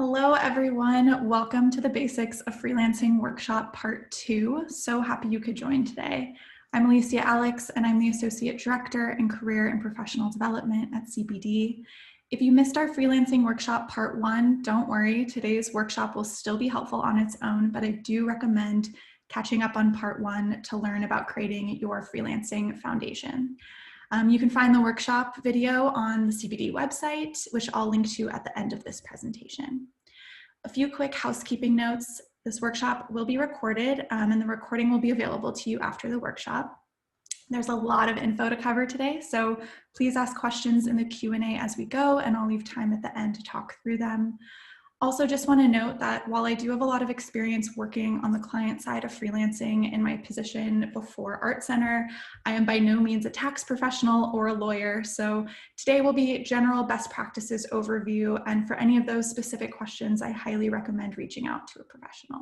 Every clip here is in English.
Hello, everyone. Welcome to the Basics of Freelancing Workshop Part 2. So happy you could join today. I'm Alicia Alex, and I'm the Associate Director in Career and Professional Development at CPD. If you missed our Freelancing Workshop Part 1, don't worry. Today's workshop will still be helpful on its own, but I do recommend catching up on Part 1 to learn about creating your freelancing foundation. You can find the workshop video on the CPD website, which I'll link to at the end of this presentation. A few quick housekeeping notes. This workshop will be recorded and the recording will be available to you after the workshop. There's a lot of info to cover today, so please ask questions in the Q&A as we go, and I'll leave time at the end to talk through them. Also, just want to note that while I do have a lot of experience working on the client side of freelancing in my position before Art Center, I am by no means a tax professional or a lawyer. So today will be general best practices overview. And for any of those specific questions, I highly recommend reaching out to a professional.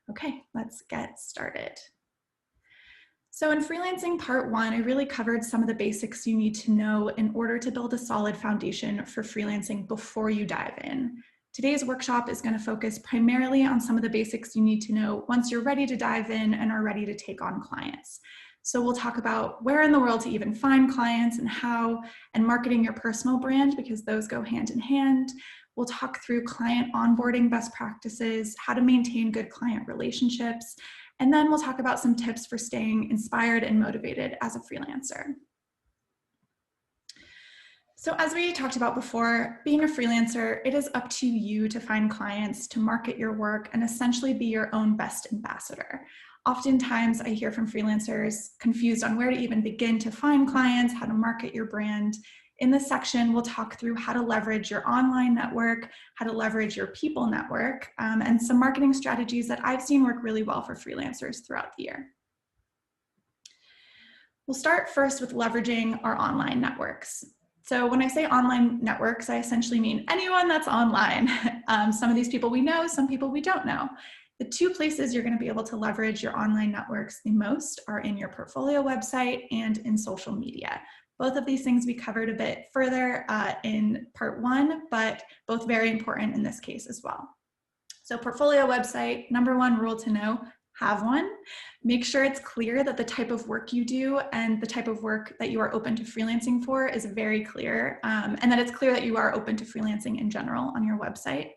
Okay, let's get started. So in Freelancing Part 1, I really covered some of the basics you need to know in order to build a solid foundation for freelancing before you dive in. Today's workshop is going to focus primarily on some of the basics you need to know once you're ready to dive in and are ready to take on clients. So we'll talk about where in the world to even find clients and how, and marketing your personal brand, because those go hand in hand. We'll talk through client onboarding best practices, how to maintain good client relationships, and then we'll talk about some tips for staying inspired and motivated as a freelancer. So as we talked about before, being a freelancer, it is up to you to find clients, to market your work, and essentially be your own best ambassador. Oftentimes I hear from freelancers confused on where to even begin to find clients, how to market your brand. In this section, we'll talk through how to leverage your online network, how to leverage your people network, and some marketing strategies that I've seen work really well for freelancers throughout the year. We'll start first with leveraging our online networks. So when I say online networks, I essentially mean anyone that's online. Some of these people we know, some people we don't know. The two places you're going to be able to leverage your online networks the most are in your portfolio website and in social media. Both of these things we covered a bit further in Part 1, but both very important in this case as well. So portfolio website, number one rule to know, have one. Make sure it's clear that the type of work you do and the type of work that you are open to freelancing for is very clear, and that it's clear that you are open to freelancing in general on your website.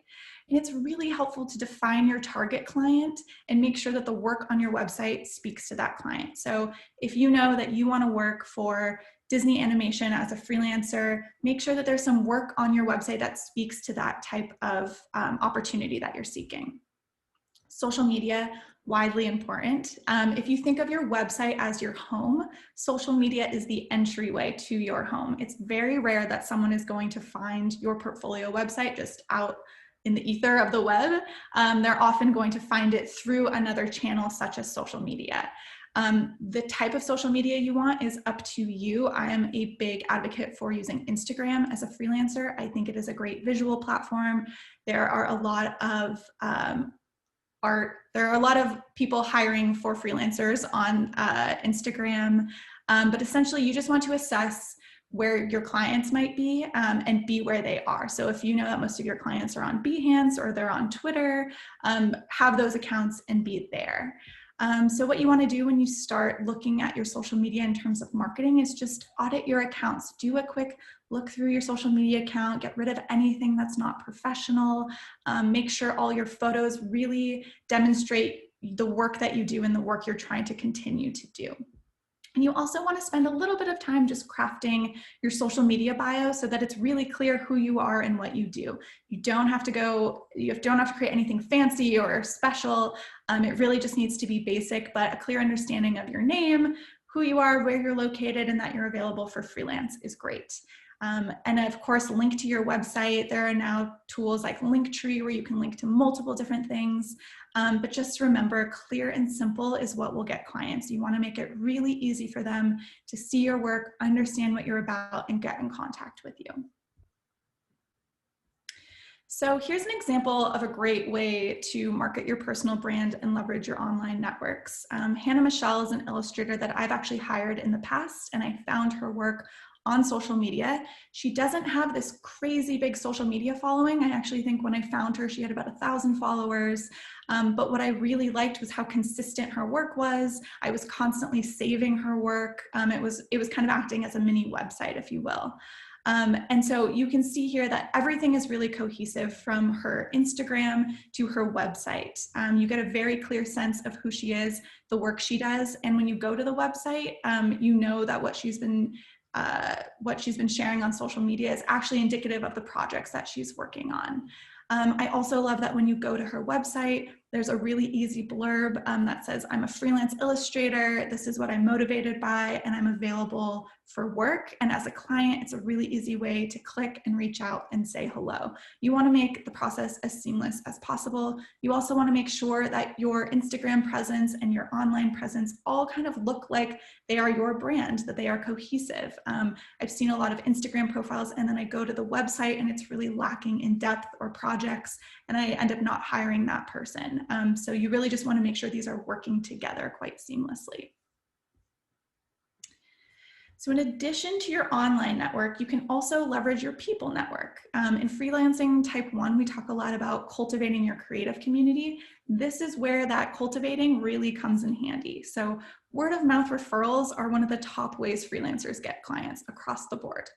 And it's really helpful to define your target client and make sure that the work on your website speaks to that client. So if you know that you want to work for Disney animation as a freelancer, make sure that there's some work on your website that speaks to that type of opportunity that you're seeking. Social media, widely important. If you think of your website as your home, social media is the entryway to your home. It's very rare that someone is going to find your portfolio website just out in the ether of the web. They're often going to find it through another channel such as social media. The type of social media you want is up to you. I am a big advocate for using Instagram as a freelancer. I think it is a great visual platform. There are a lot of people hiring for freelancers on Instagram, but essentially you just want to assess where your clients might be and be where they are. So if you know that most of your clients are on Behance or they're on Twitter, have those accounts and be there. So what you want to do when you start looking at your social media in terms of marketing is just audit your accounts. Do a quick look through your social media account, get rid of anything that's not professional, make sure all your photos really demonstrate the work that you do and the work you're trying to continue to do. And you also want to spend a little bit of time just crafting your social media bio so that it's really clear who you are and what you do. You don't have to create anything fancy or special. It really just needs to be basic, but a clear understanding of your name, who you are, where you're located, and that you're available for freelance is great. And of course, link to your website. There are now tools like Linktree where you can link to multiple different things. But just remember, clear and simple is what will get clients. You want to make it really easy for them to see your work, understand what you're about, and get in contact with you. So here's an example of a great way to market your personal brand and leverage your online networks. Hannah Michelle is an illustrator that I've actually hired in the past, and I found her work on social media. She doesn't have this crazy big social media following. I actually think when I found her, she had about 1,000 followers. But what I really liked was how consistent her work was. I was constantly saving her work. It was kind of acting as a mini website, if you will. And so you can see here that everything is really cohesive from her Instagram to her website. You get a very clear sense of who she is, the work she does. And when you go to the website, you know that what she's been sharing on social media is actually indicative of the projects that she's working on. I also love that when you go to her website, there's a really easy blurb that says, I'm a freelance illustrator, this is what I'm motivated by, and I'm available for work. And as a client, it's a really easy way to click and reach out and say hello. You want to make the process as seamless as possible. You also want to make sure that your Instagram presence and your online presence all kind of look like they are your brand, that they are cohesive. I've seen a lot of Instagram profiles, and then I go to the website and it's really lacking in depth or projects, and I end up not hiring that person. So you really just want to make sure these are working together quite seamlessly. So in addition to your online network, you can also leverage your people network. In freelancing type 1, we talk a lot about cultivating your creative community. This is where that cultivating really comes in handy. So word of mouth referrals are one of the top ways freelancers get clients across the board.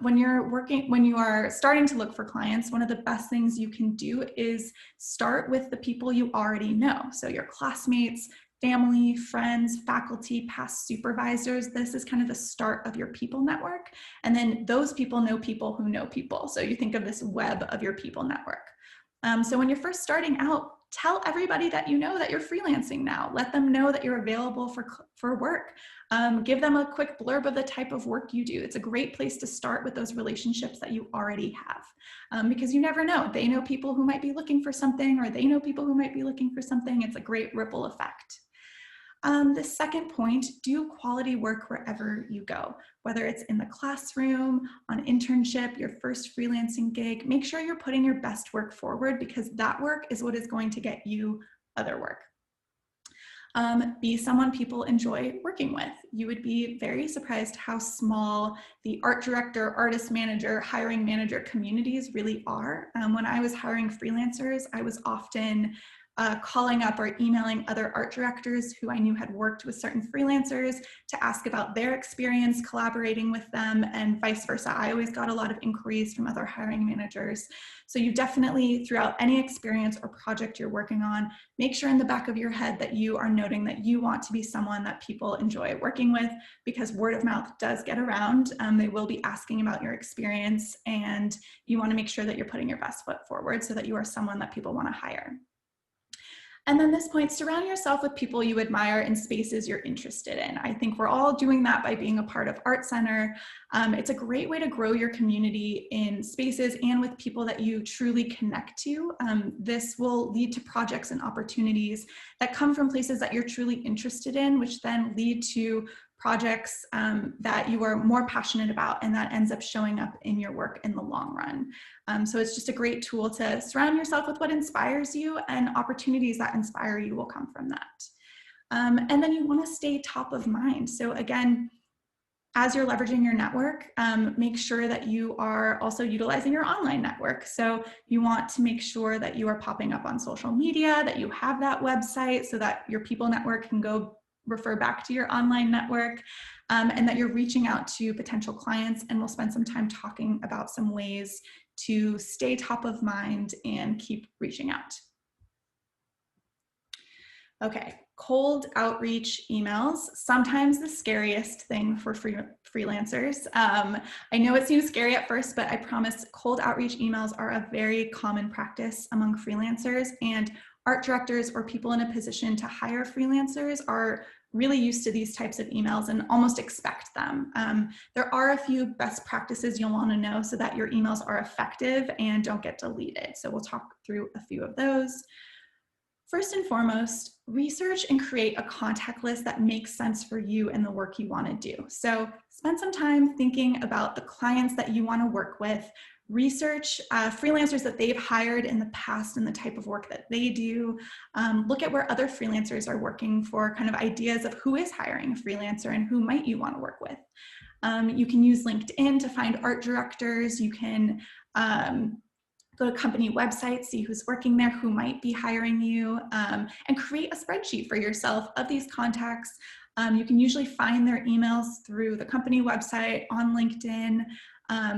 When you are starting to look for clients, one of the best things you can do is start with the people you already know. So your classmates, family, friends, faculty, past supervisors. This is kind of the start of your people network. And then those people know people who know people. So you think of this web of your people network. So when you're first starting out, tell everybody that you know that you're freelancing now. Let them know that you're available for work. Give them a quick blurb of the type of work you do. It's a great place to start with those relationships that you already have, because you never know. They know people who might be looking for something, or they know people who might be looking for something. It's a great ripple effect. The second point, do quality work wherever you go, whether it's in the classroom, on internship, your first freelancing gig. Make sure you're putting your best work forward, because that work is what is going to get you other work. Be someone people enjoy working with. You would be very surprised how small the art director, artist manager, hiring manager communities really are. When I was hiring freelancers, I was often calling up or emailing other art directors who I knew had worked with certain freelancers to ask about their experience collaborating with them, and vice versa. I always got a lot of inquiries from other hiring managers. So you definitely, throughout any experience or project you're working on, make sure in the back of your head that you are noting that you want to be someone that people enjoy working with, because word of mouth does get around. They will be asking about your experience, and you want to make sure that you're putting your best foot forward so that you are someone that people want to hire. And then this point, surround yourself with people you admire in spaces you're interested in. I think we're all doing that by being a part of Art Center. It's a great way to grow your community in spaces and with people that you truly connect to. This will lead to projects and opportunities that come from places that you're truly interested in, which then lead to projects that you are more passionate about, and that ends up showing up in your work in the long run. So it's just a great tool to surround yourself with what inspires you, and opportunities that inspire you will come from that. And then you want to stay top of mind. So again, as you're leveraging your network, make sure that you are also utilizing your online network. So you want to make sure that you are popping up on social media, that you have that website so that your people network can go refer back to your online network, and that you're reaching out to potential clients. And we'll spend some time talking about some ways to stay top of mind and keep reaching out. Okay, cold outreach emails, sometimes the scariest thing for freelancers. I know it seems scary at first, but I promise cold outreach emails are a very common practice among freelancers, and art directors or people in a position to hire freelancers are really used to these types of emails and almost expect them. There are a few best practices you'll want to know so that your emails are effective and don't get deleted. So we'll talk through a few of those. First and foremost, research and create a contact list that makes sense for you and the work you want to do. So spend some time thinking about the clients that you want to work with. Research freelancers that they've hired in the past and the type of work that they do. Look at where other freelancers are working for kind of ideas of who is hiring a freelancer and who might you want to work with. You can use LinkedIn to find art directors. You can go to company websites, see who's working there, who might be hiring you, and create a spreadsheet for yourself of these contacts. You can usually find their emails through the company website, on LinkedIn.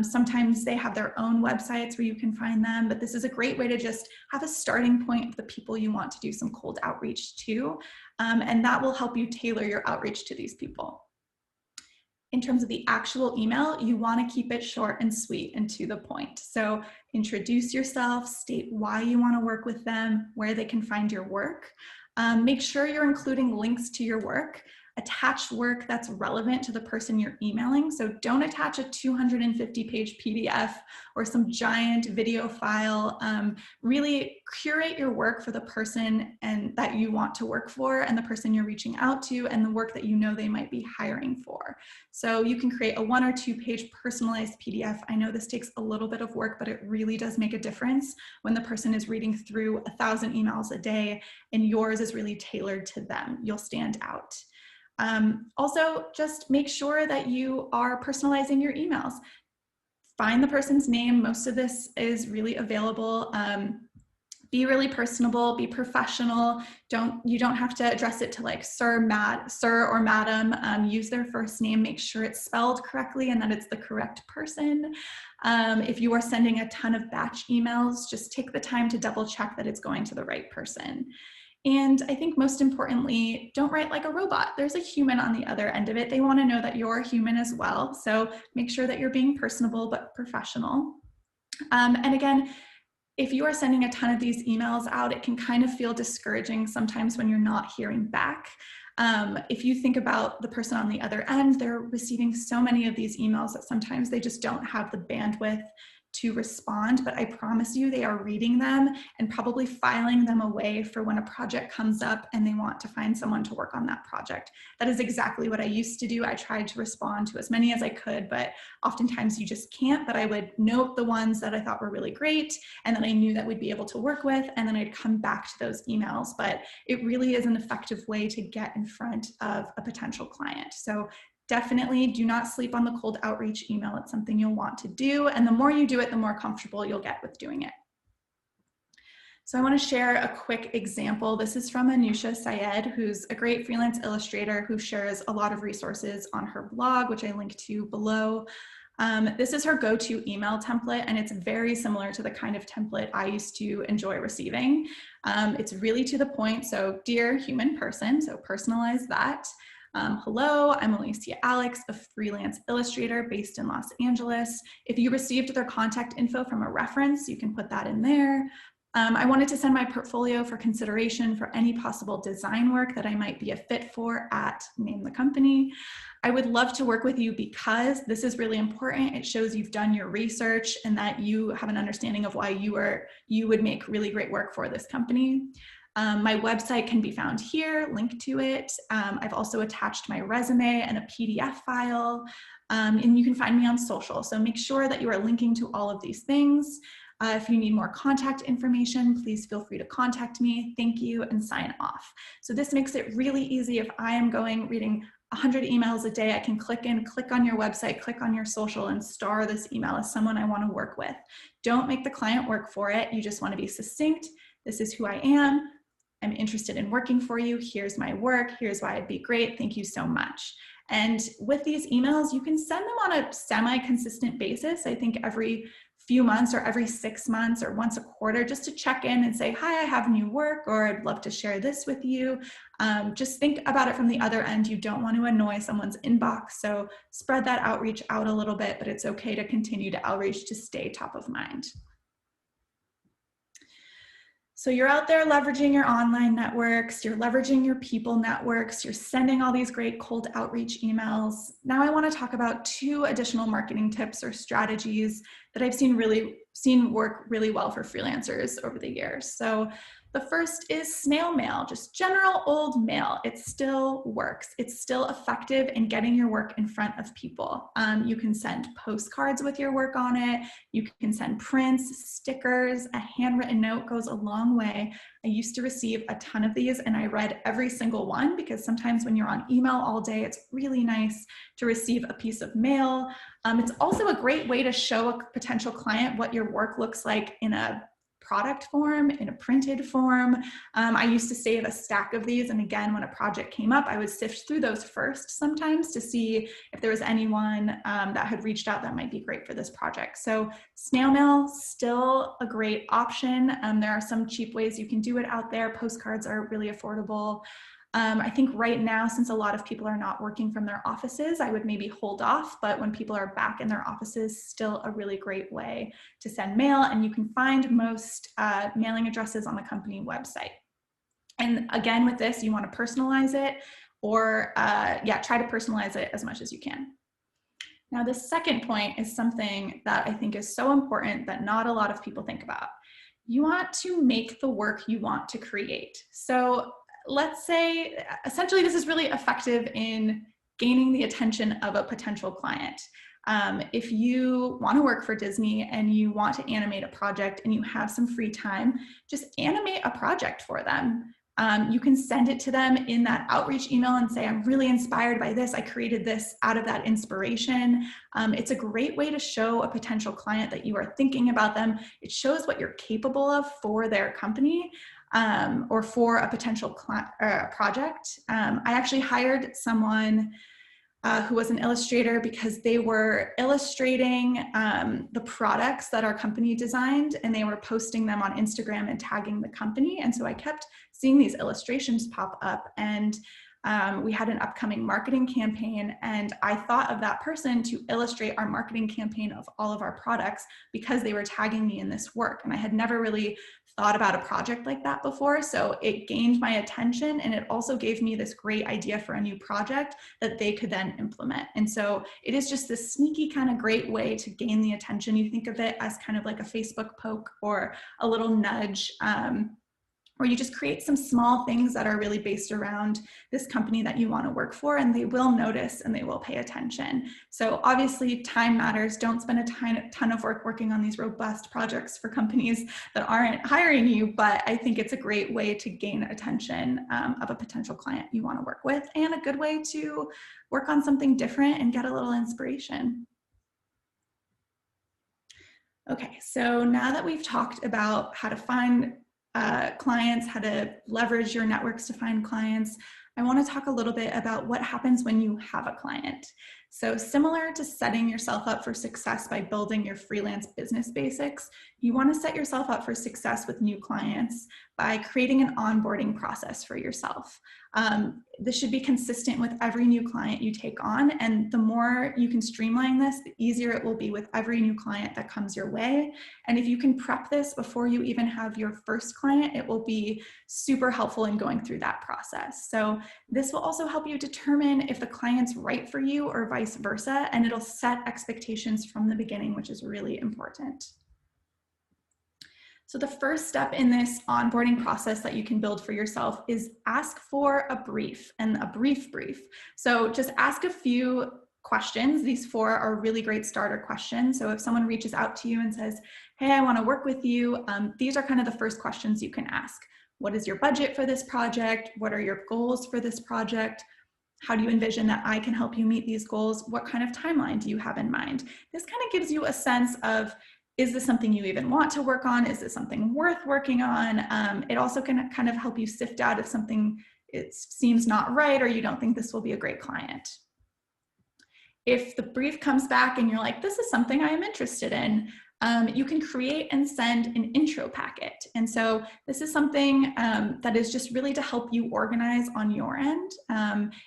Sometimes they have their own websites where you can find them, but this is a great way to just have a starting point of the people you want to do some cold outreach to, and that will help you tailor your outreach to these people. In terms of the actual email, you want to keep it short and sweet and to the point. So introduce yourself, state why you want to work with them, where they can find your work. Make sure you're including links to your work. Attach work that's relevant to the person you're emailing. So don't attach a 250-page PDF or some giant video file. Really curate your work for the person and that you want to work for and the person you're reaching out to and the work that you know they might be hiring for. So you can create a 1 or 2 page personalized PDF. I know this takes a little bit of work, but it really does make a difference when the person is reading through 1,000 emails a day and yours is really tailored to them. You'll stand out. Also, just make sure that you are personalizing your emails. Find the person's name. Most of this is really available. Be really personable, be professional. You don't have to address it to like sir or madam. Use their first name, make sure it's spelled correctly and that it's the correct person. If you are sending a ton of batch emails, just take the time to double check that it's going to the right person. And I think most importantly, don't write like a robot. There's a human on the other end of it. They want to know that you're a human as well. So make sure that you're being personable but professional. And again, if you are sending a ton of these emails out, it can kind of feel discouraging sometimes when you're not hearing back. If you think about the person on the other end, they're receiving so many of these emails that sometimes they just don't have the bandwidth to respond, but I promise you they are reading them and probably filing them away for when a project comes up and they want to find someone to work on that project. That is exactly what I used to do. I tried to respond to as many as I could, but oftentimes you just can't. But I would note the ones that I thought were really great and that I knew that we'd be able to work with, and then I'd come back to those emails. But it really is an effective way to get in front of a potential client. So definitely do not sleep on the cold outreach email. It's something you'll want to do. And the more you do it, the more comfortable you'll get with doing it. So I want to share a quick example. This is from Anusha Syed, who's a great freelance illustrator who shares a lot of resources on her blog, which I link to below. This is her go-to email template, and it's very similar to the kind of template I used to enjoy receiving. It's really to the point. So dear human person, so personalize that. Hello, I'm Alicia Alex, a freelance illustrator based in Los Angeles. If you received their contact info from a reference, you can put that in there. I wanted to send my portfolio for consideration for any possible design work that I might be a fit for at name the company. I would love to work with you because this is really important. It shows you've done your research and that you have an understanding of why you would make really great work for this company. My website can be found here, link to it. I've also attached my resume and a PDF file, and you can find me on social. So make sure that you are linking to all of these things. If you need more contact information, please feel free to contact me. Thank you, and sign off. So this makes it really easy. If I am reading 100 emails a day, I can click on your website, click on your social, and star this email as someone I want to work with. Don't make the client work for it. You just want to be succinct. This is who I am. I'm interested in working for you. Here's my work. Here's why I'd be great. Thank you so much. And with these emails, you can send them on a semi-consistent basis. I think every few months or every 6 months or once a quarter, just to check in and say, hi, I have new work, or I'd love to share this with you. Just think about it from the other end. You don't want to annoy someone's inbox. So spread that outreach out a little bit, but it's okay to continue to outreach to stay top of mind. So you're out there leveraging your online networks, you're leveraging your people networks, you're sending all these great cold outreach emails. Now I want to talk about 2 additional marketing tips or strategies that I've seen really seen work really well for freelancers over the years. So the first is snail mail, just general old mail. It still works. It's still effective in getting your work in front of people. You can send postcards with your work on it. You can send prints, stickers, a handwritten note goes a long way. I used to receive a ton of these and I read every single one because sometimes when you're on email all day, it's really nice to receive a piece of mail. It's also a great way to show a potential client what your work looks like in a product form, in a printed form. I used to save a stack of these, and again, when a project came up, I would sift through those first sometimes to see if there was anyone that had reached out that might be great for this project. So snail mail, still a great option. There are some cheap ways you can do it out there. Postcards are really affordable. I think right now, since a lot of people are not working from their offices, I would maybe hold off, but when people are back in their offices, still a really great way to send mail, and you can find most mailing addresses on the company website. And again, with this, you want to personalize it, or try to personalize it as much as you can. Now, the second point is something that I think is so important that not a lot of people think about. You want to make the work you want to create. So let's say, essentially, this is really effective in gaining the attention of a potential client. If you want to work for Disney and you want to animate a project and you have some free time, just animate a project for them. You can send it to them in that outreach email and say, I'm really inspired by this. I created this out of that inspiration. It's a great way to show a potential client that you are thinking about them. It shows what you're capable of for their company. Or for a potential project. I actually hired someone who was an illustrator because they were illustrating the products that our company designed, and they were posting them on Instagram and tagging the company. And so I kept seeing these illustrations pop up, and we had an upcoming marketing campaign, and I thought of that person to illustrate our marketing campaign of all of our products because they were tagging me in this work. And I had never really thought about a project like that before. So it gained my attention, and it also gave me this great idea for a new project that they could then implement. And so it is just this sneaky kind of great way to gain the attention. You think of it as kind of like a Facebook poke or a little nudge, or you just create some small things that are really based around this company that you want to work for, and they will notice and they will pay attention. So obviously time matters. Don't spend a ton of work working on these robust projects for companies that aren't hiring you, but I think it's a great way to gain attention of a potential client you want to work with, and a good way to work on something different and get a little inspiration. Okay, so now that we've talked about how to find clients, how to leverage your networks to find clients, I want to talk a little bit about what happens when you have a client. So similar to setting yourself up for success by building your freelance business basics, you want to set yourself up for success with new clients by creating an onboarding process for yourself. This should be consistent with every new client you take on, and the more you can streamline this, the easier it will be with every new client that comes your way. And if you can prep this before you even have your first client, it will be super helpful in going through that process. So this will also help you determine if the client's right for you or vice versa, and it'll set expectations from the beginning, which is really important. So the first step in this onboarding process that you can build for yourself is ask for a brief, and a brief. So just ask a few questions. These 4 are really great starter questions. So if someone reaches out to you and says, hey, I want to work with you, these are kind of the first questions you can ask. What is your budget for this project? What are your goals for this project? How do you envision that I can help you meet these goals? What kind of timeline do you have in mind? This kind of gives you a sense of, is this something you even want to work on? Is this something worth working on? It also can kind of help you sift out if something seems not right, or you don't think this will be a great client. If the brief comes back and you're like, this is something I am interested in, you can create and send an intro packet. And so this is something that is just really to help you organize on your end.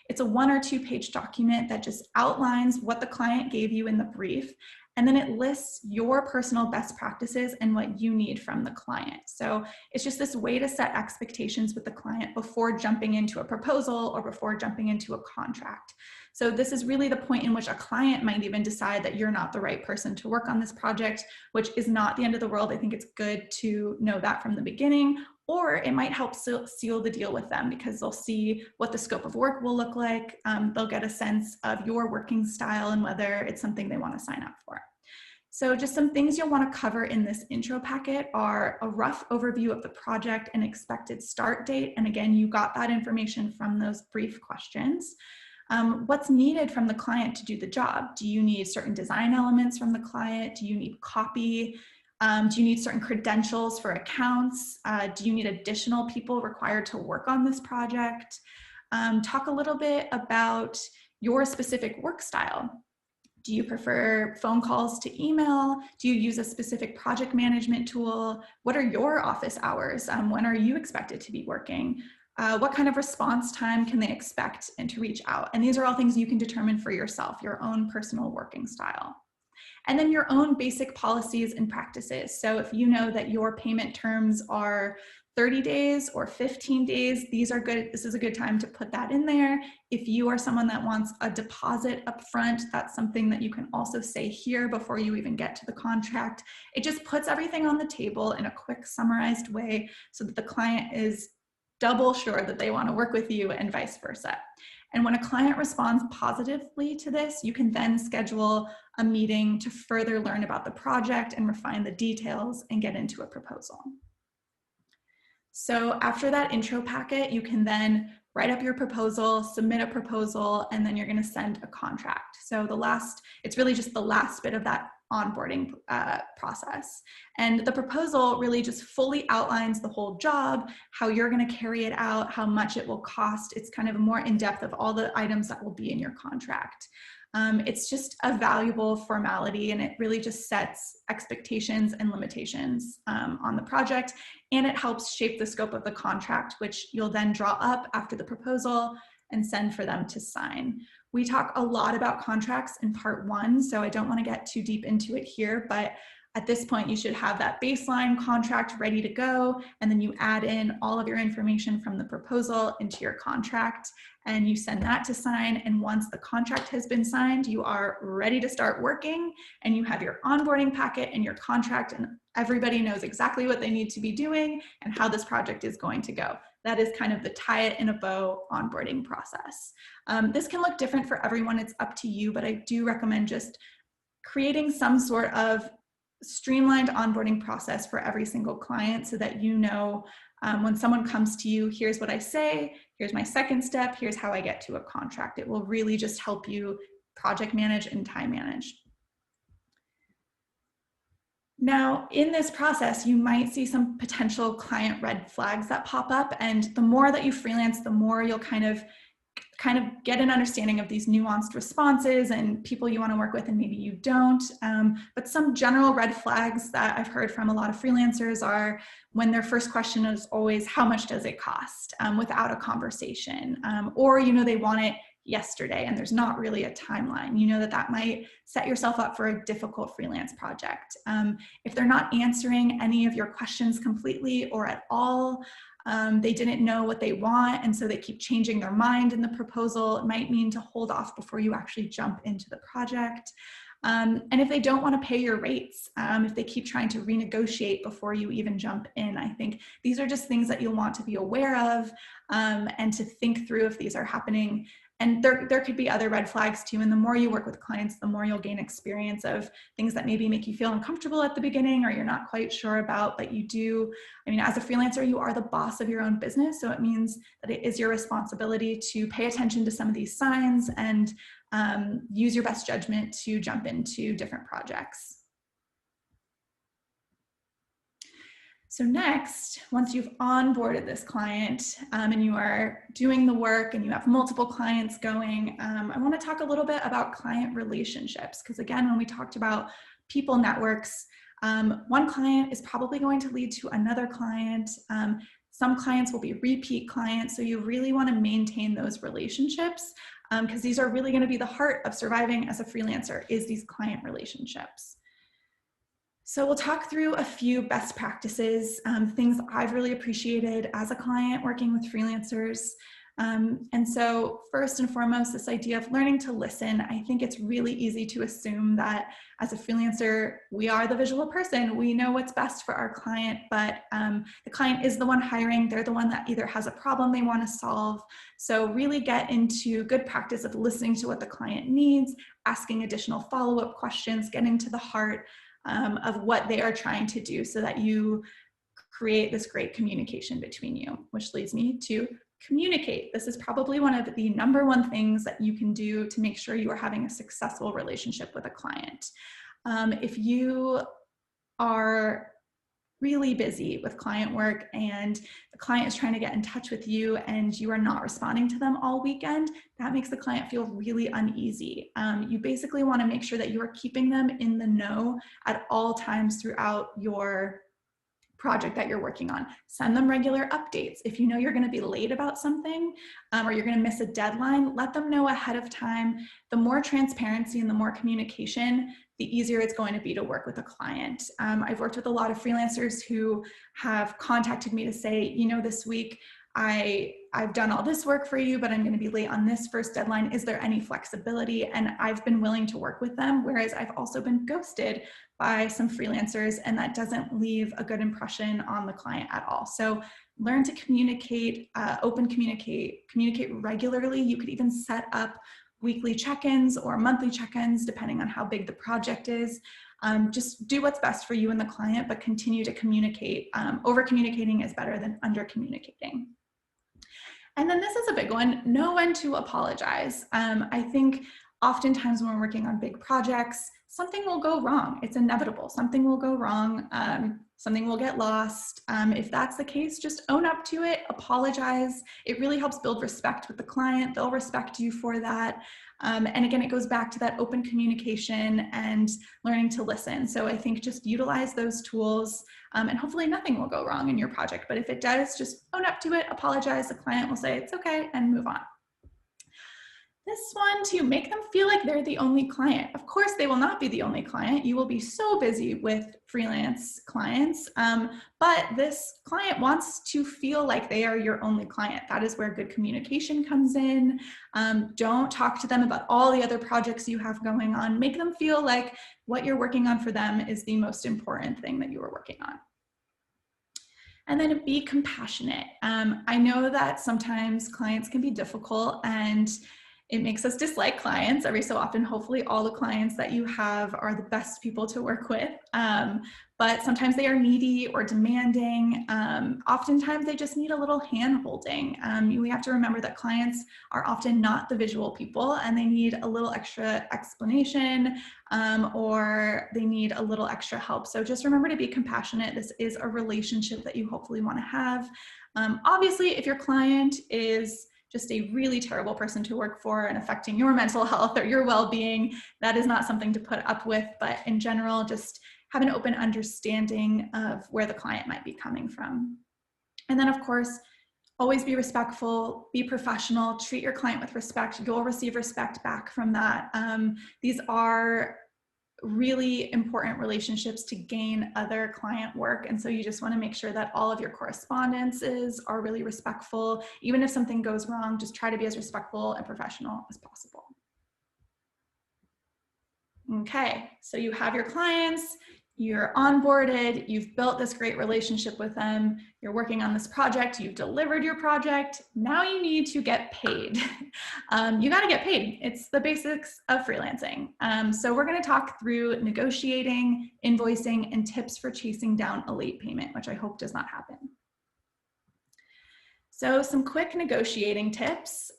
It's a 1 or 2 page document that just outlines what the client gave you in the brief. And then it lists your personal best practices and what you need from the client. So it's just this way to set expectations with the client before jumping into a proposal or before jumping into a contract. So this is really the point in which a client might even decide that you're not the right person to work on this project, which is not the end of the world. I think it's good to know that from the beginning, or it might help seal the deal with them because they'll see what the scope of work will look like. They'll get a sense of your working style and whether it's something they want to sign up for. So just some things you'll want to cover in this intro packet are a rough overview of the project and expected start date. And again, you got that information from those brief questions. What's needed from the client to do the job? Do you need certain design elements from the client? Do you need copy? Do you need certain credentials for accounts? Do you need additional people required to work on this project? Talk a little bit about your specific work style. Do you prefer phone calls to email? Do you use a specific project management tool? What are your office hours? When are you expected to be working? What kind of response time can they expect and to reach out? And these are all things you can determine for yourself, your own personal working style. And then your own basic policies and practices. So if you know that your payment terms are 30 days or 15 days, these are good. This is a good time to put that in there. If you are someone that wants a deposit up front, that's something that you can also say here before you even get to the contract. It just puts everything on the table in a quick summarized way so that the client is double sure that they want to work with you and vice versa. And when a client responds positively to this, you can then schedule a meeting to further learn about the project and refine the details and get into a proposal. So after that intro packet, you can then write up your proposal, submit a proposal, and then you're going to send a contract. So it's really just the last bit of that onboarding process. And the proposal really just fully outlines the whole job, how you're going to carry it out, how much it will cost. It's kind of more in depth of all the items that will be in your contract. It's just a valuable formality, and it really just sets expectations and limitations on the project, and it helps shape the scope of the contract, which you'll then draw up after the proposal and send for them to sign. We talk a lot about contracts in part 1, so I don't want to get too deep into it here, but at this point, you should have that baseline contract ready to go, and then you add in all of your information from the proposal into your contract, and you send that to sign. And once the contract has been signed, you are ready to start working, and you have your onboarding packet and your contract, and everybody knows exactly what they need to be doing and how this project is going to go. That is kind of the tie it in a bow onboarding process. This can look different for everyone. It's up to you, but I do recommend just creating some sort of streamlined onboarding process for every single client so that you know when someone comes to you, here's what I say, here's my second step, here's how I get to a contract. It will really just help you project manage and time manage. Now, in this process, you might see some potential client red flags that pop up, and the more that you freelance, the more you'll kind of get an understanding of these nuanced responses and people you want to work with and maybe you don't. But some general red flags that I've heard from a lot of freelancers are when their first question is always, how much does it cost, without a conversation? Or, they want it yesterday and there's not really a timeline. That might set yourself up for a difficult freelance project. If they're not answering any of your questions completely or at all, they didn't know what they want, and so they keep changing their mind in the proposal, it might mean to hold off before you actually jump into the project. And if they don't want to pay your rates, if they keep trying to renegotiate before you even jump in, I think these are just things that you'll want to be aware of and to think through if these are happening. And there could be other red flags too. And the more you work with clients, the more you'll gain experience of things that maybe make you feel uncomfortable at the beginning or you're not quite sure about, but you do. As a freelancer, you are the boss of your own business. So it means that it is your responsibility to pay attention to some of these signs and use your best judgment to jump into different projects. So next, once you've onboarded this client and you are doing the work and you have multiple clients going, I want to talk a little bit about client relationships, because again, when we talked about people networks, one client is probably going to lead to another client. Some clients will be repeat clients, so you really want to maintain those relationships because these are really going to be the heart of surviving as a freelancer, is these client relationships. So we'll talk through a few best practices, things I've really appreciated as a client working with freelancers. And so first and foremost, this idea of learning to listen, I think it's really easy to assume that as a freelancer, we are the visual person. We know what's best for our client, but the client is the one hiring. They're the one that either has a problem they want to solve. So really get into good practice of listening to what the client needs, asking additional follow-up questions, getting to the heart of what they are trying to do so that you create this great communication between you, which leads me to communicate. This is probably one of the number one things that you can do to make sure you are having a successful relationship with a client. If you are really busy with client work and the client is trying to get in touch with you and you are not responding to them all weekend, that makes the client feel really uneasy. You basically want to make sure that you are keeping them in the know at all times throughout your project that you're working on. Send them regular updates. If you know you're going to be late about something or you're going to miss a deadline, let them know ahead of time. The more transparency and the more communication, the easier it's going to be to work with a client. I've worked with a lot of freelancers who have contacted me to say, you know, this week I've done all this work for you, but I'm going to be late on this first deadline. Is there any flexibility? And I've been willing to work with them, whereas I've also been ghosted by some freelancers, and that doesn't leave a good impression on the client at all. So learn to communicate, communicate regularly. You could even set up weekly check-ins or monthly check-ins, depending on how big the project is. Just do what's best for you and the client, but continue to communicate. Over-communicating is better than under-communicating. And then this is a big one, know when to apologize. I think oftentimes when we're working on big projects, something will go wrong. It's inevitable. Something will go wrong. Something will get lost. If that's the case, just own up to it, apologize. It really helps build respect with the client. They'll respect you for that. And again, it goes back to that open communication and learning to listen. So I think just utilize those tools and hopefully nothing will go wrong in your project. But if it does, just own up to it, apologize. The client will say it's okay and move on. This one, to make them feel like they're the only client. Of course, they will not be the only client. You will be so busy with freelance clients, but this client wants to feel like they are your only client. That is where good communication comes in. Don't talk to them about all the other projects you have going on. Make them feel like what you're working on for them is the most important thing that you are working on. And then be compassionate. I know that sometimes clients can be difficult and it makes us dislike clients every so often. Hopefully all the clients that you have are the best people to work with. But sometimes they are needy or demanding. Oftentimes they just need a little hand-holding. We have to remember that clients are often not the visual people and they need a little extra explanation or they need a little extra help. So just remember to be compassionate. This is a relationship that you hopefully want to have. Obviously, if your client is just a really terrible person to work for and affecting your mental health or your well-being, that is not something to put up with. But in general, just have an open understanding of where the client might be coming from. And then of course, always be respectful, be professional, treat your client with respect. You'll receive respect back from that. These are really important relationships to gain other client work. And so you just want to make sure that all of your correspondences are really respectful. Even if something goes wrong, just try to be as respectful and professional as possible. Okay, so you have your clients, you're onboarded, you've built this great relationship with them, you're working on this project, you've delivered your project, now you need to get paid. You gotta get paid. It's the basics of freelancing. So we're gonna talk through negotiating, invoicing, and tips for chasing down a late payment, which I hope does not happen. So some quick negotiating tips.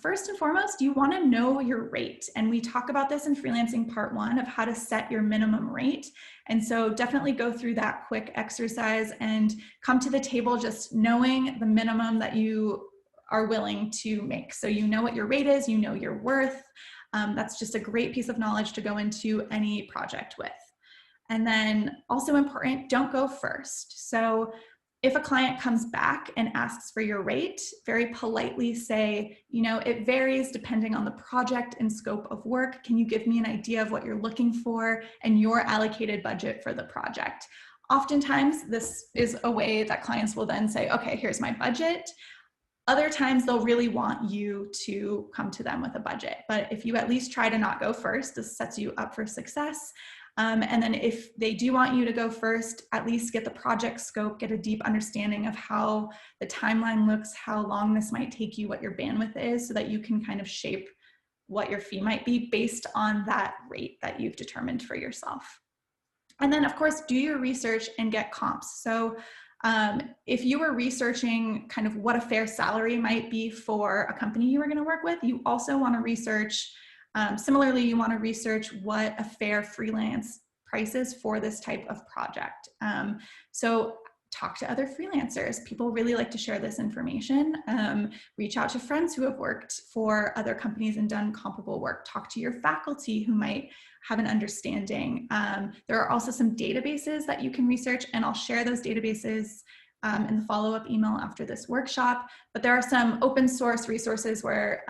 First and foremost, you want to know your rate. And we talk about this in Freelancing Part 1 of how to set your minimum rate. And so definitely go through that quick exercise and come to the table just knowing the minimum that you are willing to make. So you know what your rate is, you know your worth. That's just a great piece of knowledge to go into any project with. And then also important, don't go first. So if a client comes back and asks for your rate, very politely say, you know, it varies depending on the project and scope of work. Can you give me an idea of what you're looking for and your allocated budget for the project? Oftentimes, this is a way that clients will then say, okay, here's my budget. Other times they'll really want you to come to them with a budget. But if you at least try to not go first, this sets you up for success. And then if they do want you to go first, at least get the project scope, get a deep understanding of how the timeline looks, how long this might take you, what your bandwidth is, so that you can kind of shape what your fee might be based on that rate that you've determined for yourself. And then of course, do your research and get comps. So if you were researching kind of what a fair salary might be for a company you were going to work with, you also want to research, similarly, you want to research what a fair freelance price is for this type of project. So talk to other freelancers. People really like to share this information. Reach out to friends who have worked for other companies and done comparable work. Talk to your faculty who might have an understanding. There are also some databases that you can research, and I'll share those databases in the follow-up email after this workshop. But there are some open source resources where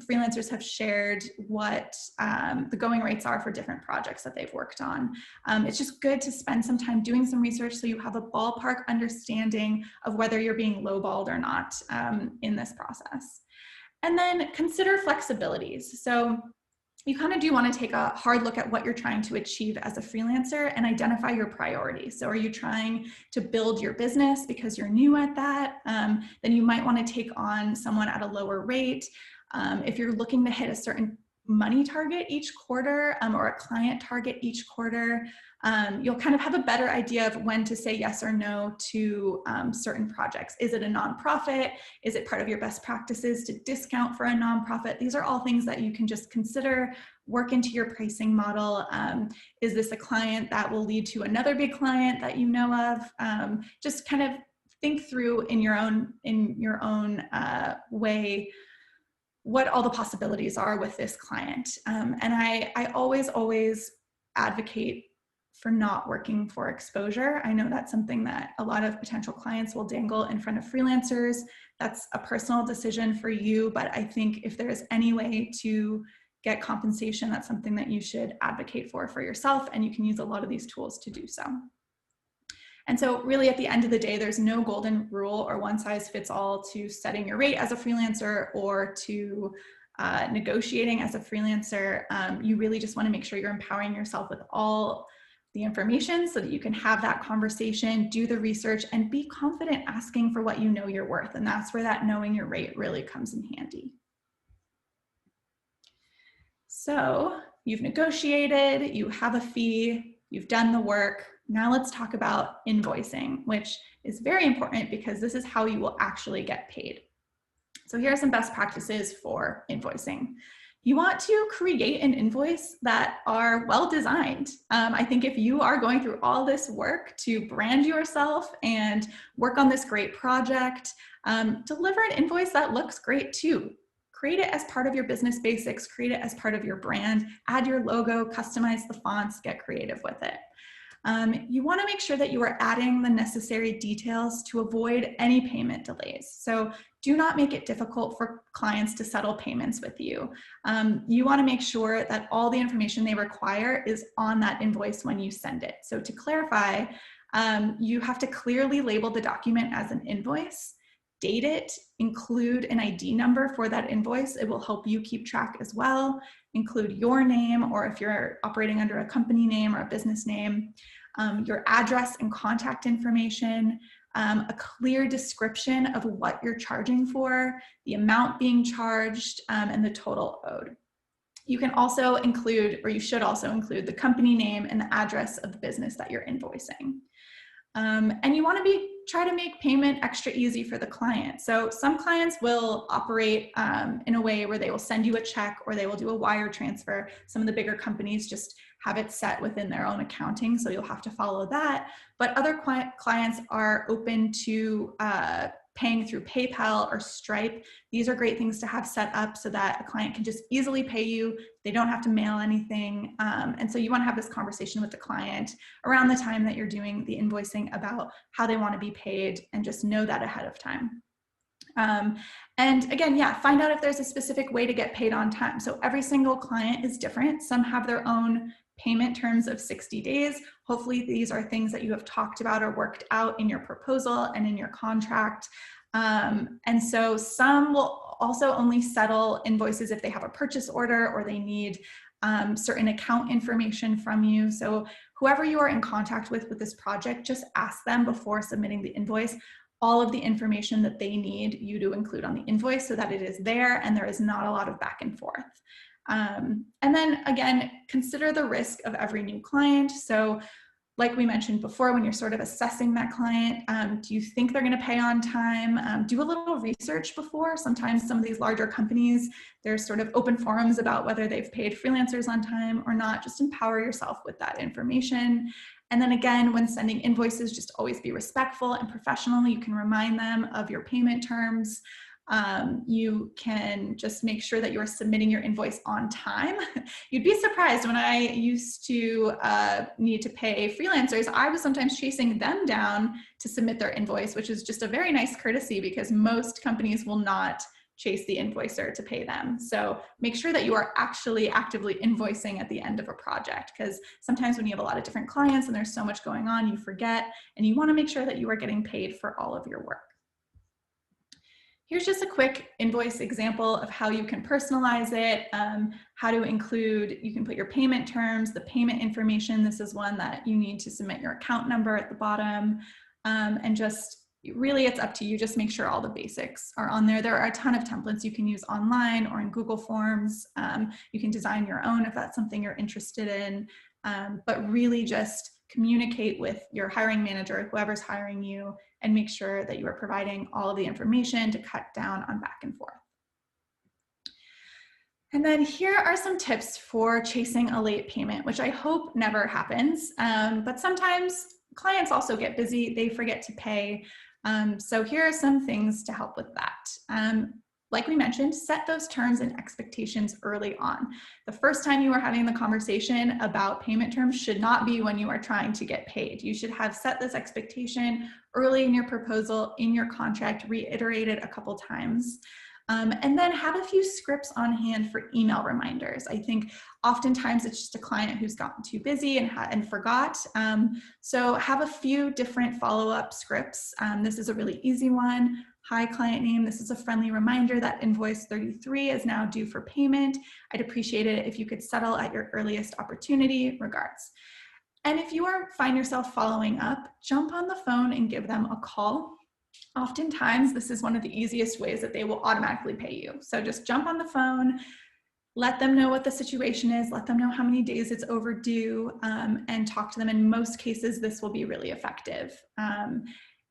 freelancers have shared what the going rates are for different projects that they've worked on. It's just good to spend some time doing some research so you have a ballpark understanding of whether you're being lowballed or not in this process. And then consider flexibilities. So you kind of do want to take a hard look at what you're trying to achieve as a freelancer and identify your priorities. So are you trying to build your business because you're new at that? Then you might want to take on someone at a lower rate. If you're looking to hit a certain money target each quarter or a client target each quarter, you'll kind of have a better idea of when to say yes or no to certain projects. Is it a nonprofit? Is it part of your best practices to discount for a nonprofit? These are all things that you can just consider, work into your pricing model. Is this a client that will lead to another big client that you know of? Just kind of think through in your own way what all the possibilities are with this client. And I always advocate for not working for exposure. I know that's something that a lot of potential clients will dangle in front of freelancers. That's a personal decision for you, but I think if there's any way to get compensation, that's something that you should advocate for yourself, and you can use a lot of these tools to do so. And so really at the end of the day, there's no golden rule or one size fits all to setting your rate as a freelancer or to negotiating as a freelancer. You really just want to make sure you're empowering yourself with all the information so that you can have that conversation, do the research, and be confident asking for what you know you're worth. And that's where that knowing your rate really comes in handy. So you've negotiated, you have a fee, you've done the work. Now let's talk about invoicing, which is very important because this is how you will actually get paid. So here are some best practices for invoicing. You want to create an invoice that are well designed. I think if you are going through all this work to brand yourself and work on this great project, deliver an invoice that looks great too. Create it as part of your business basics, create it as part of your brand, add your logo, customize the fonts, get creative with it. You want to make sure that you are adding the necessary details to avoid any payment delays. So do not make it difficult for clients to settle payments with you. You want to make sure that all the information they require is on that invoice when you send it. So to clarify, you have to clearly label the document as an invoice, date it, include an ID number for that invoice. It will help you keep track as well. Include your name, or if you're operating under a company name or a business name, your address and contact information, a clear description of what you're charging for, the amount being charged, and the total owed. You can also include, or you should also include, the company name and the address of the business that you're invoicing. And you want to try to make payment extra easy for the client. So some clients will operate in a way where they will send you a check or they will do a wire transfer. Some of the bigger companies just have it set within their own accounting, so you'll have to follow that. But other clients are open to paying through PayPal or Stripe. These are great things to have set up so that a client can just easily pay you. They don't have to mail anything. And so you want to have this conversation with the client around the time that you're doing the invoicing about how they want to be paid, and just know that ahead of time. And again, find out if there's a specific way to get paid on time. So every single client is different. Some have their own payment terms of 60 days. Hopefully these are things that you have talked about or worked out in your proposal and in your contract. And so some will also only settle invoices if they have a purchase order or they need certain account information from you. So whoever you are in contact with this project, just ask them before submitting the invoice all of the information that they need you to include on the invoice so that it is there and there is not a lot of back and forth. And then again, consider the risk of every new client. So like we mentioned before, when you're sort of assessing that client, do you think they're going to pay on time? Do a little research before. Sometimes some of these larger companies, there's sort of open forums about whether they've paid freelancers on time or not. Just empower yourself with that information. And then again, when sending invoices, just always be respectful and professional. You can remind them of your payment terms. You can just make sure that you're submitting your invoice on time. You'd be surprised, when I used to need to pay freelancers, I was sometimes chasing them down to submit their invoice, which is just a very nice courtesy because most companies will not chase the invoicer to pay them. So make sure that you are actually actively invoicing at the end of a project, because sometimes when you have a lot of different clients and there's so much going on, you forget, and you want to make sure that you are getting paid for all of your work. Here's just a quick invoice example of how you can personalize it, how to include, you can put your payment terms, the payment information. This is one that you need to submit your account number at the bottom, and just really it's up to you. Just make sure all the basics are on there. There are a ton of templates you can use online or in Google Forms. You can design your own if that's something you're interested in, but really just communicate with your hiring manager, whoever's hiring you, and make sure that you are providing all of the information to cut down on back and forth. And then here are some tips for chasing a late payment, which I hope never happens, but sometimes clients also get busy, they forget to pay. So here are some things to help with that. Like we mentioned, set those terms and expectations early on. The first time you are having the conversation about payment terms should not be when you are trying to get paid. You should have set this expectation early in your proposal, in your contract, reiterated a couple times. And then have a few scripts on hand for email reminders. I think oftentimes it's just a client who's gotten too busy and forgot. So have a few different follow-up scripts. This is a really easy one. Hi, client name. This is a friendly reminder that invoice 33 is now due for payment. I'd appreciate it if you could settle at your earliest opportunity. Regards. And if you find yourself following up, jump on the phone and give them a call. Oftentimes, this is one of the easiest ways that they will automatically pay you. So just jump on the phone, let them know what the situation is, let them know how many days it's overdue, and talk to them. In most cases, this will be really effective.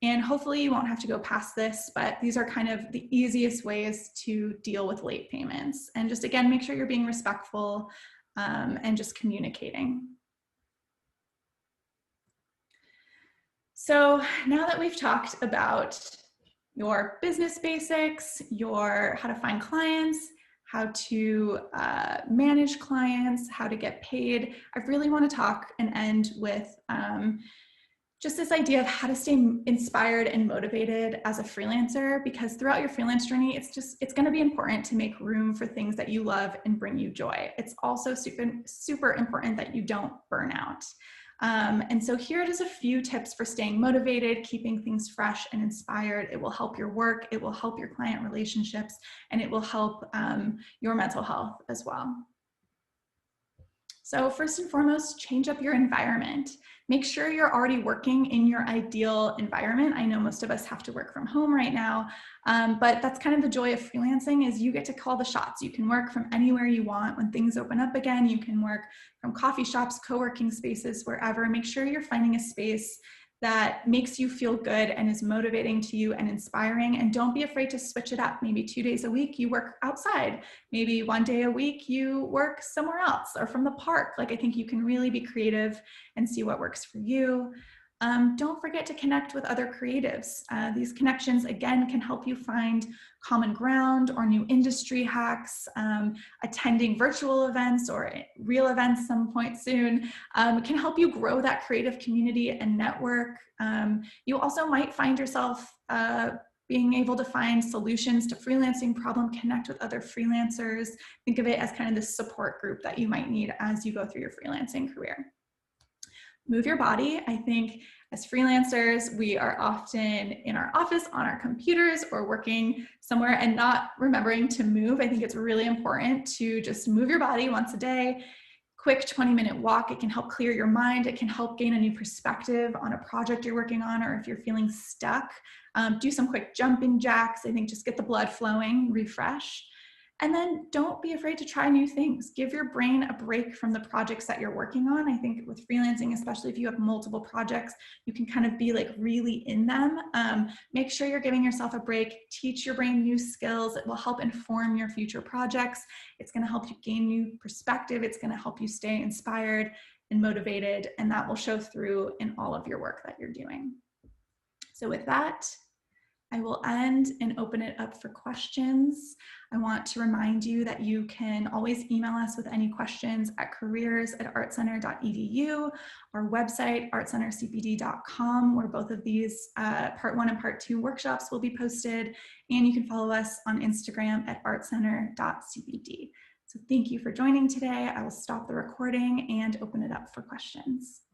And hopefully you won't have to go past this, but these are kind of the easiest ways to deal with late payments. And just again, make sure you're being respectful and just communicating. So now that we've talked about your business basics, how to find clients, how to manage clients, how to get paid, I really want to talk and end with just this idea of how to stay inspired and motivated as a freelancer, because throughout your freelance journey, it's going to be important to make room for things that you love and bring you joy. It's also super important that you don't burn out. And so here are just a few tips for staying motivated, keeping things fresh and inspired. It will help your work, it will help your client relationships, and it will help your mental health as well. So first and foremost, change up your environment. Make sure you're already working in your ideal environment. I know most of us have to work from home right now, but that's kind of the joy of freelancing, is you get to call the shots. You can work from anywhere you want. When things open up again, you can work from coffee shops, co-working spaces, wherever. Make sure you're finding a space that makes you feel good and is motivating to you and inspiring. And don't be afraid to switch it up. Maybe 2 days a week you work outside. Maybe 1 day a week you work somewhere else or from the park. Like, I think you can really be creative and see what works for you. Don't forget to connect with other creatives. These connections, again, can help you find common ground or new industry hacks. Attending virtual events or real events some point soon can help you grow that creative community and network. You also might find yourself being able to find solutions to freelancing problem, connect with other freelancers. Think of it as kind of this support group that you might need as you go through your freelancing career. Move your body. I think as freelancers, we are often in our office on our computers or working somewhere and not remembering to move. I think it's really important to just move your body once a day. Quick 20-minute walk. It can help clear your mind. It can help gain a new perspective on a project you're working on, or if you're feeling stuck. Do some quick jumping jacks. I think just get the blood flowing, refresh. And then don't be afraid to try new things. Give your brain a break from the projects that you're working on. I think with freelancing, especially if you have multiple projects, you can kind of be like really in them. Make sure you're giving yourself a break. Teach your brain new skills. It will help inform your future projects. It's going to help you gain new perspective. It's going to help you stay inspired and motivated, and that will show through in all of your work that you're doing. So with that, I will end and open it up for questions. I want to remind you that you can always email us with any questions at careers@artcenter.edu, our website, artcentercpd.com, where both of these part 1 and part 2 workshops will be posted. And you can follow us on Instagram at artcenter.cpd. So thank you for joining today. I will stop the recording and open it up for questions.